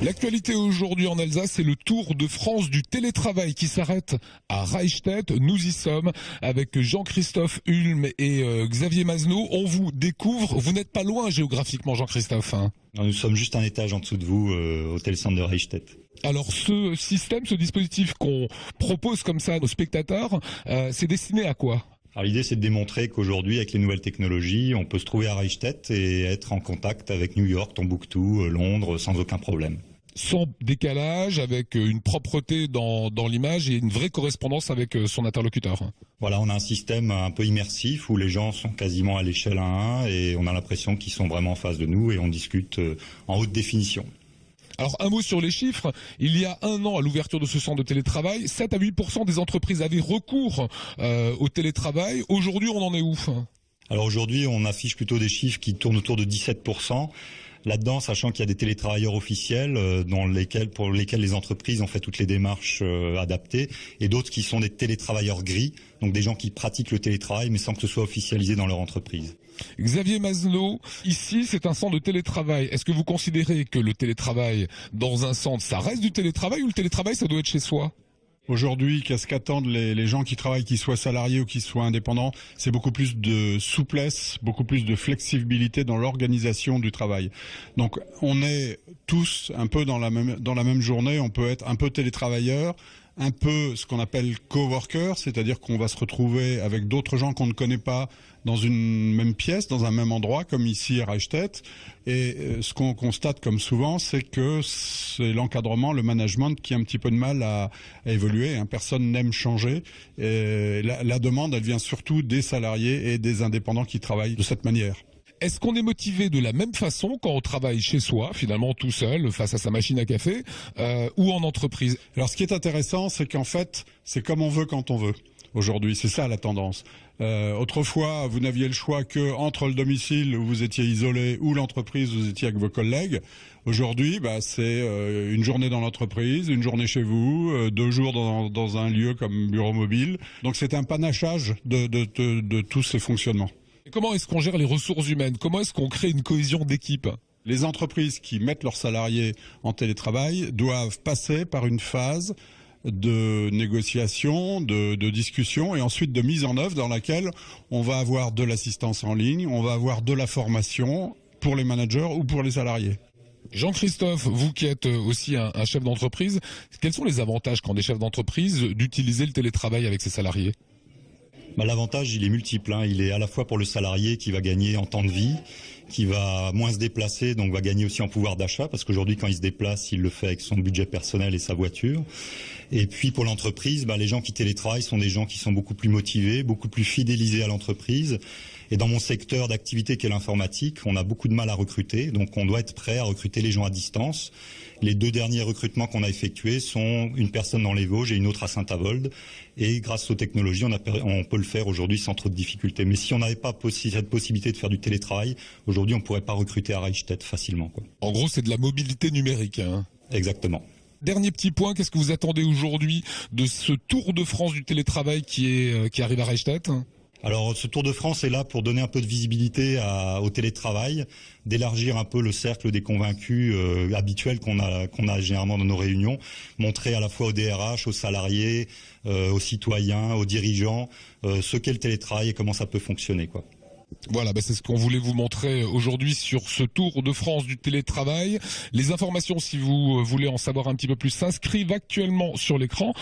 L'actualité aujourd'hui en Alsace, c'est le Tour de France du télétravail qui s'arrête à Reichstett. Nous y sommes avec Jean-Christophe Hulme et Xavier Mazenot. On vous découvre. Vous n'êtes pas loin géographiquement, Jean-Christophe. Hein. Non, nous sommes juste un étage en dessous de vous, au télécentre de Reichstett. Alors ce système, ce dispositif qu'on propose comme ça à nos spectateurs, c'est destiné à quoi ? Alors l'idée, c'est de démontrer qu'aujourd'hui, avec les nouvelles technologies, on peut se trouver à Reichstett et être en contact avec New York, Tombouctou, Londres, sans aucun problème. Sans décalage, avec une propreté dans l'image et une vraie correspondance avec son interlocuteur. Voilà, on a un système un peu immersif où les gens sont quasiment à l'échelle 1:1 et on a l'impression qu'ils sont vraiment en face de nous et on discute en haute définition. Alors un mot sur les chiffres, il y a un an à l'ouverture de ce centre de télétravail, 7 à 8% des entreprises avaient recours au télétravail. Aujourd'hui, on en est où ? Alors aujourd'hui, on affiche plutôt des chiffres qui tournent autour de 17%. Là-dedans, sachant qu'il y a des télétravailleurs officiels pour lesquels les entreprises ont fait toutes les démarches adaptées, et d'autres qui sont des télétravailleurs gris, donc des gens qui pratiquent le télétravail mais sans que ce soit officialisé dans leur entreprise. Xavier Mazenot, ici c'est un centre de télétravail. Est-ce que vous considérez que le télétravail dans un centre, ça reste du télétravail ou le télétravail ça doit être chez soi ? Aujourd'hui, qu'est-ce qu'attendent les gens qui travaillent, qu'ils soient salariés ou qu'ils soient indépendants ? C'est beaucoup plus de souplesse, beaucoup plus de flexibilité dans l'organisation du travail. Donc, on est tous un peu dans la même journée. On peut être un peu télétravailleur, un peu ce qu'on appelle coworker, c'est-à-dire qu'on va se retrouver avec d'autres gens qu'on ne connaît pas dans une même pièce, dans un même endroit, comme ici à Reichstett. Et ce qu'on constate comme souvent, c'est que c'est l'encadrement, le management qui a un petit peu de mal à évoluer. Personne n'aime changer. Et la demande, elle vient surtout des salariés et des indépendants qui travaillent de cette manière. Est-ce qu'on est motivé de la même façon quand on travaille chez soi, finalement tout seul, face à sa machine à café, ou en entreprise ? Alors ce qui est intéressant, c'est qu'en fait, c'est comme on veut quand on veut. Aujourd'hui, c'est ça la tendance. Autrefois, vous n'aviez le choix que entre le domicile où vous étiez isolé ou l'entreprise où vous étiez avec vos collègues. Aujourd'hui, c'est une journée dans l'entreprise, une journée chez vous, 2 jours dans un lieu comme bureau mobile. Donc c'est un panachage de tous ces fonctionnements. Et comment est-ce qu'on gère les ressources humaines ? Comment est-ce qu'on crée une cohésion d'équipe ? Les entreprises qui mettent leurs salariés en télétravail doivent passer par une phase de négociation, de discussion et ensuite de mise en œuvre dans laquelle on va avoir de l'assistance en ligne, on va avoir de la formation pour les managers ou pour les salariés. Jean-Christophe, vous qui êtes aussi un chef d'entreprise, quels sont les avantages quand on est chef d'entreprise d'utiliser le télétravail avec ses salariés ? L'avantage, il est multiple. Il est à la fois pour le salarié qui va gagner en temps de vie, qui va moins se déplacer, donc va gagner aussi en pouvoir d'achat, parce qu'aujourd'hui, quand il se déplace, il le fait avec son budget personnel et sa voiture. Et puis pour l'entreprise, les gens qui télétravaillent sont des gens qui sont beaucoup plus motivés, beaucoup plus fidélisés à l'entreprise. Et dans mon secteur d'activité qui est l'informatique, on a beaucoup de mal à recruter, donc on doit être prêt à recruter les gens à distance. Les 2 derniers recrutements qu'on a effectués sont une personne dans les Vosges et une autre à Saint-Avold. Et grâce aux technologies, on peut le faire aujourd'hui sans trop de difficultés. Mais si on n'avait pas cette possibilité de faire du télétravail, aujourd'hui on ne pourrait pas recruter à Reichstett facilement. En gros, c'est de la mobilité numérique. Exactement. Dernier petit point, qu'est-ce que vous attendez aujourd'hui de ce Tour de France du télétravail qui arrive à Reichstett ? Alors ce Tour de France est là pour donner un peu de visibilité au télétravail, d'élargir un peu le cercle des convaincus habituels qu'on a généralement dans nos réunions, montrer à la fois aux DRH, aux salariés, aux citoyens, aux dirigeants ce qu'est le télétravail et comment ça peut fonctionner, Voilà, c'est ce qu'on voulait vous montrer aujourd'hui sur ce Tour de France du télétravail. Les informations, si vous voulez en savoir un petit peu plus, s'inscrivent actuellement sur l'écran.